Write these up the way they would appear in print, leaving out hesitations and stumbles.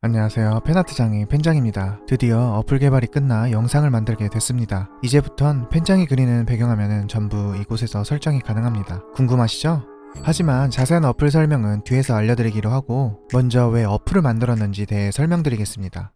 안녕하세요. 팬아트 장인 팬장입니다. 드디어 어플 개발이 끝나 영상을 만들게 됐습니다. 이제부턴 팬장이 그리는 배경화면은 전부 이곳에서 설정이 가능합니다. 궁금하시죠? 하지만 자세한 어플 설명은 뒤에서 알려드리기로 하고 먼저 왜 어플을 만들었는지 대해 설명드리겠습니다.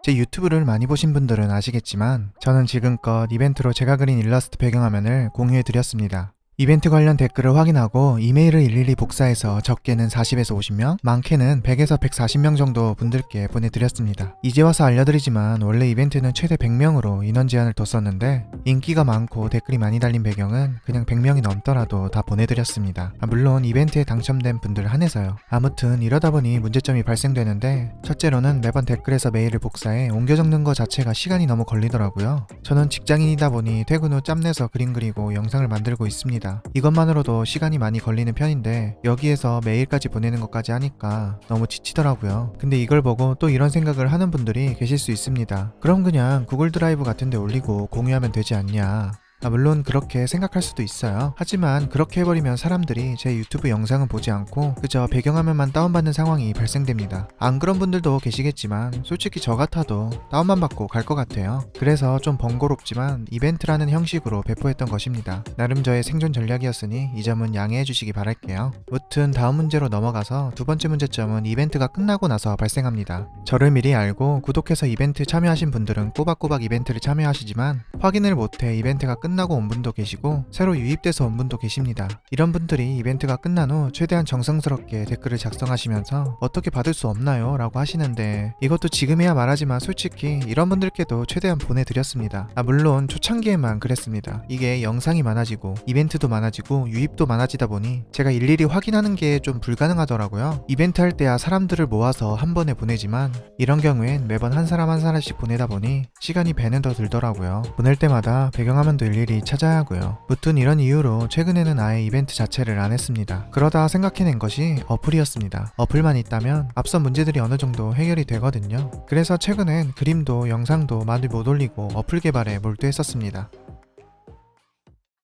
제 유튜브를 많이 보신 분들은 아시겠지만 저는 지금껏 이벤트로 제가 그린 일러스트 배경화면을 공유해드렸습니다. 이벤트 관련 댓글을 확인하고 이메일을 일일이 복사해서 적게는 40에서 50명, 많게는 100에서 140명 정도 분들께 보내드렸습니다. 이제 와서 알려드리지만 원래 이벤트는 최대 100명으로 인원 제한을 뒀었는데 인기가 많고 댓글이 많이 달린 배경은 그냥 100명이 넘더라도 다 보내드렸습니다. 물론 이벤트에 당첨된 분들 한해서요. 아무튼 이러다 보니 문제점이 발생되는데 첫째로는 매번 댓글에서 메일을 복사해 옮겨 적는 것 자체가 시간이 너무 걸리더라고요. 저는 직장인이다 보니 퇴근 후 짬내서 그림 그리고 영상을 만들고 있습니다. 이것만으로도 시간이 많이 걸리는 편인데 여기에서 메일까지 보내는 것까지 하니까 너무 지치더라고요. 근데 이걸 보고 또 이런 생각을 하는 분들이 계실 수 있습니다. 그럼 그냥 구글 드라이브 같은 데 올리고 공유하면 되지 않냐. 물론 그렇게 생각할 수도 있어요. 하지만 그렇게 해버리면 사람들이 제 유튜브 영상은 보지 않고 그저 배경화면만 다운받는 상황이 발생됩니다. 안 그런 분들도 계시겠지만 솔직히 저 같아도 다운만 받고 갈 것 같아요. 그래서 좀 번거롭지만 이벤트라는 형식으로 배포했던 것입니다. 나름 저의 생존 전략이었으니 이 점은 양해해 주시기 바랄게요. 무튼 다음 문제로 넘어가서 두 번째 문제점은 이벤트가 끝나고 나서 발생합니다. 저를 미리 알고 구독해서 이벤트 참여하신 분들은 꼬박꼬박 이벤트를 참여하시지만 확인을 못해 이벤트가 끝나고 온 분도 계시고 새로 유입돼서 온 분도 계십니다. 이런 분들이 이벤트가 끝난 후 최대한 정성스럽게 댓글을 작성하시면서 어떻게 받을 수 없나요? 라고 하시는데 이것도 지금이야 말하지만 솔직히 이런 분들께도 최대한 보내드렸습니다. 물론 초창기에만 그랬습니다. 이게 영상이 많아지고 이벤트도 많아지고 유입도 많아지다 보니 제가 일일이 확인하는 게 좀 불가능하더라고요. 이벤트 할 때야 사람들을 모아서 한 번에 보내지만 이런 경우엔 매번 한 사람 한 사람씩 보내다 보니 시간이 배는 더 들더라고요. 보낼 때마다 배경화면도 일일이 찾아야 하고요. 무튼 이런 이유로 최근에는 아예 이벤트 자체를 안 했습니다. 그러다 생각해낸 것이 어플이었습니다. 어플만 있다면 앞선 문제들이 어느 정도 해결이 되거든요. 그래서 최근엔 그림도 영상도 많이 못 올리고 어플 개발에 몰두했었습니다.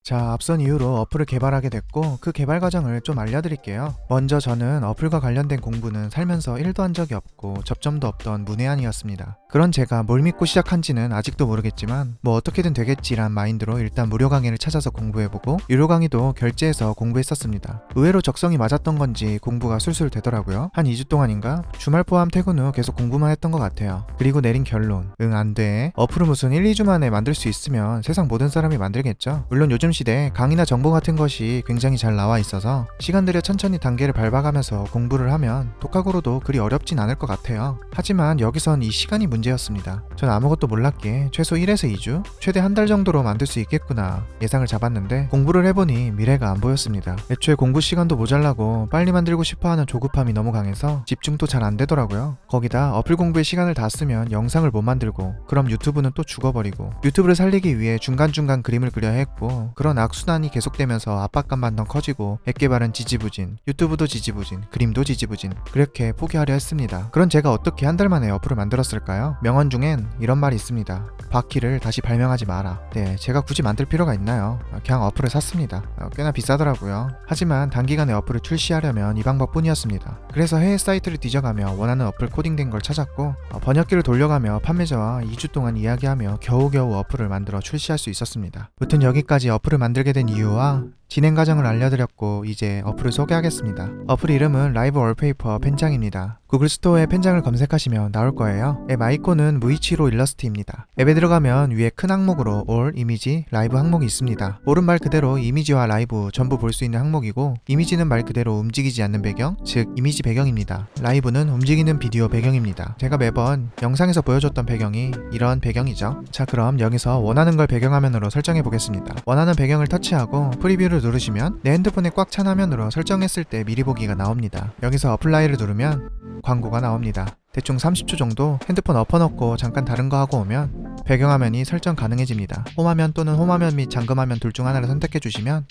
자, 앞선 이후로 어플을 개발하게 됐고 그 개발 과정을 좀 알려드릴게요. 먼저 저는 어플과 관련된 공부는 살면서 1도 한 적이 없고 접점도 없던 문외한이었습니다. 그런 제가 뭘 믿고 시작한지는 아직도 모르겠지만 뭐 어떻게든 되겠지란 마인드로 일단 무료 강의를 찾아서 공부해보고 유료 강의도 결제해서 공부했었습니다. 의외로 적성이 맞았던 건지 공부가 술술 되더라고요. 한 2주 동안인가 주말 포함 퇴근 후 계속 공부만 했던 것 같아요. 그리고 내린 결론, 응 안돼. 어플을 무슨 1, 2주 만에 만들 수 있으면 세상 모든 사람이 만들겠죠. 물론 요즘 시대에 강의나 정보 같은 것이 굉장히 잘 나와 있어서 시간 들여 천천히 단계를 밟아가면서 공부를 하면 독학으로도 그리 어렵진 않을 것 같아요. 하지만 여기선 이 시간이 문제였습니다. 전 아무것도 몰랐기에 최소 1에서 2주, 최대 한 달 정도로 만들 수 있겠구나 예상을 잡았는데 공부를 해보니 미래가 안 보였습니다. 애초에 공부 시간도 모자라고 빨리 만들고 싶어하는 조급함이 너무 강해서 집중도 잘 안 되더라고요. 거기다 어플 공부에 시간을 다 쓰면 영상을 못 만들고 그럼 유튜브는 또 죽어버리고 유튜브를 살리기 위해 중간중간 그림을 그려야 했고 그런 악순환이 계속되면서 압박감만 더 커지고 앱 개발은 지지부진, 유튜브도 지지부진, 그림도 지지부진 그렇게 포기하려 했습니다. 그런 제가 어떻게 한 달 만에 어플을 만들었을까요? 명언 중엔 이런 말이 있습니다. 바퀴를 다시 발명하지 마라. 네, 제가 굳이 만들 필요가 있나요? 그냥 어플을 샀습니다. 꽤나 비싸더라고요. 하지만 단기간에 어플을 출시하려면 이 방법뿐이었습니다. 그래서 해외 사이트를 뒤져가며 원하는 어플 코딩된 걸 찾았고 번역기를 돌려가며 판매자와 2주 동안 이야기하며 겨우겨우 어플을 만들어 출시할 수 있었습니다. 무튼 여기까지 어플을 만들게 된 이유와 진행 과정을 알려드렸고 이제 어플을 소개하겠습니다. 어플 이름은 라이브 월페이퍼 펜장입니다. 구글 스토어에 펜장을 검색하시면 나올 거예요. 앱 아이콘은 무이치로 일러스트입니다. 앱에 들어가면 위에 큰 항목으로 올, 이미지, 라이브 항목이 있습니다. 올은 말 그대로 이미지와 라이브 전부 볼 수 있는 항목이고 이미지는 말 그대로 움직이지 않는 배경, 즉 이미지 배경입니다. 라이브는 움직이는 비디오 배경입니다. 제가 매번 영상에서 보여줬던 배경이 이런 배경이죠. 자, 그럼 여기서 원하는 걸 배경화면으로 설정해 보겠습니다. 원하는 배경을 터치하고 프리뷰를 누르시면 내 핸드폰에 꽉 찬 화면으로 설정했을 때 미리 보기가 나옵니다. 여기서 어플라이를 누르면 광고가 나옵니다. 대충 30초 정도 핸드폰 엎어놓고 잠깐 다른 거 하고 오면 배경화면이 설정 가능해집니다. 홈화면 또는 홈화면 및 잠금화면 둘 중 하나를 선택해 주시면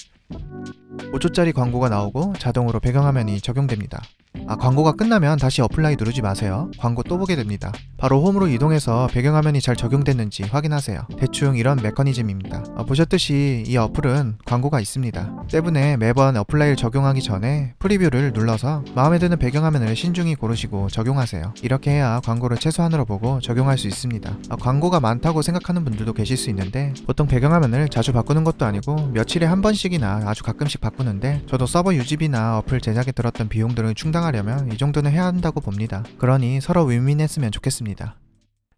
5초짜리 광고가 나오고 자동으로 배경화면이 적용됩니다. 광고가 끝나면 다시 어플라이 누르지 마세요. 광고 또 보게 됩니다. 바로 홈으로 이동해서 배경화면이 잘 적용됐는지 확인하세요. 대충 이런 메커니즘입니다. 보셨듯이 이 어플은 광고가 있습니다. 때문에 매번 어플라이를 적용하기 전에 프리뷰를 눌러서 마음에 드는 배경화면을 신중히 고르시고 적용하세요. 이렇게 해야 광고를 최소한으로 보고 적용할 수 있습니다. 광고가 많다고 생각하는 분들도 계실 수 있는데 보통 배경화면을 자주 바꾸는 것도 아니고 며칠에 한 번씩이나 아주 가끔씩 바꾸는데 저도 서버 유지비나 어플 제작에 들었던 비용들을 충당하려면 이 정도는 해야 한다고 봅니다. 그러니 서로 윈윈했으면 좋겠습니다.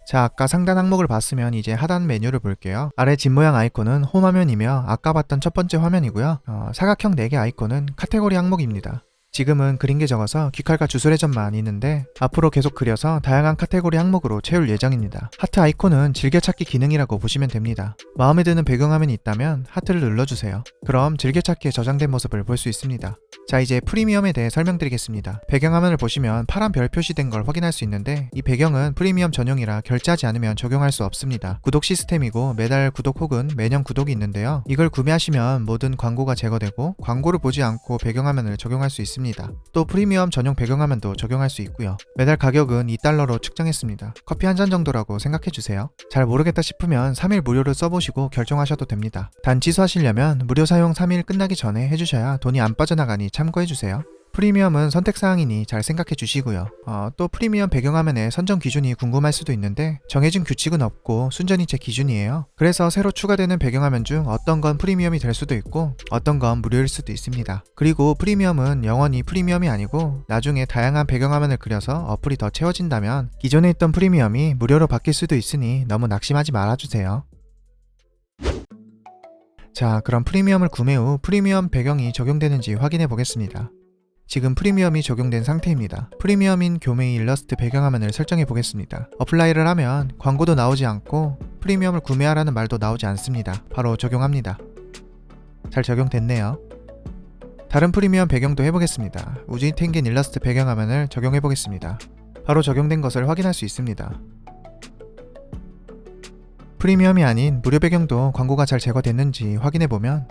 자, 아까 상단 항목을 봤으면 이제 하단 메뉴를 볼게요. 아래 집 모양 아이콘은 홈 화면이며 아까 봤던 첫 번째 화면이고요. 사각형 4개 아이콘은 카테고리 항목입니다. 지금은 그린 게 적어서 귀칼과 주술회전만 있는데 앞으로 계속 그려서 다양한 카테고리 항목으로 채울 예정입니다. 하트 아이콘은 즐겨찾기 기능이라고 보시면 됩니다. 마음에 드는 배경화면이 있다면 하트를 눌러주세요. 그럼 즐겨찾기에 저장된 모습을 볼 수 있습니다. 자, 이제 프리미엄에 대해 설명드리겠습니다. 배경화면을 보시면 파란 별 표시된 걸 확인할 수 있는데 이 배경은 프리미엄 전용이라 결제하지 않으면 적용할 수 없습니다. 구독 시스템이고 매달 구독 혹은 매년 구독이 있는데요. 이걸 구매하시면 모든 광고가 제거되고 광고를 보지 않고 배경화면을 적용할 수 있습니다. 또 프리미엄 전용 배경화면도 적용할 수 있고요. 매달 가격은 $2로 측정했습니다. 커피 한 잔 정도라고 생각해주세요. 잘 모르겠다 싶으면 3일 무료를 써보시고 결정하셔도 됩니다. 단 취소하시려면 무료 사용 3일 끝나기 전에 해주셔야 돈이 안 빠져나가니 참고해주세요. 프리미엄은 선택사항이니 잘 생각해 주시고요. 또 프리미엄 배경화면의 선정 기준이 궁금할 수도 있는데 정해진 규칙은 없고 순전히 제 기준이에요. 그래서 새로 추가되는 배경화면 중 어떤 건 프리미엄이 될 수도 있고 어떤 건 무료일 수도 있습니다. 그리고 프리미엄은 영원히 프리미엄이 아니고 나중에 다양한 배경화면을 그려서 어플이 더 채워진다면 기존에 있던 프리미엄이 무료로 바뀔 수도 있으니 너무 낙심하지 말아주세요. 자, 그럼 프리미엄을 구매 후 프리미엄 배경이 적용되는지 확인해 보겠습니다. 지금 프리미엄이 적용된 상태입니다. 프리미엄인 교메이 일러스트 배경화면을 설정해 보겠습니다. 어플라이를 하면 광고도 나오지 않고 프리미엄을 구매하라는 말도 나오지 않습니다. 바로 적용합니다. 잘 적용됐네요. 다른 프리미엄 배경도 해보겠습니다. 우주인 탱겐 일러스트 배경화면을 적용해 보겠습니다. 바로 적용된 것을 확인할 수 있습니다. 프리미엄이 아닌 무료 배경도 광고가 잘 제거됐는지 확인해 보면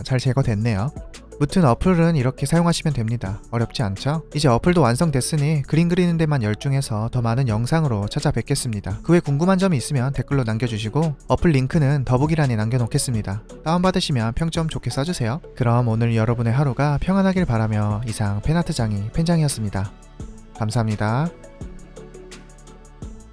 잘 제거됐네요. 무튼 어플은 이렇게 사용하시면 됩니다. 어렵지 않죠? 이제 어플도 완성됐으니 그림 그리는 데만 열중해서 더 많은 영상으로 찾아뵙겠습니다. 그 외 궁금한 점이 있으면 댓글로 남겨주시고 어플 링크는 더보기란에 남겨놓겠습니다. 다운받으시면 평점 좋게 써주세요. 그럼 오늘 여러분의 하루가 평안하길 바라며 이상 팬아트장이 팬장이었습니다. 감사합니다.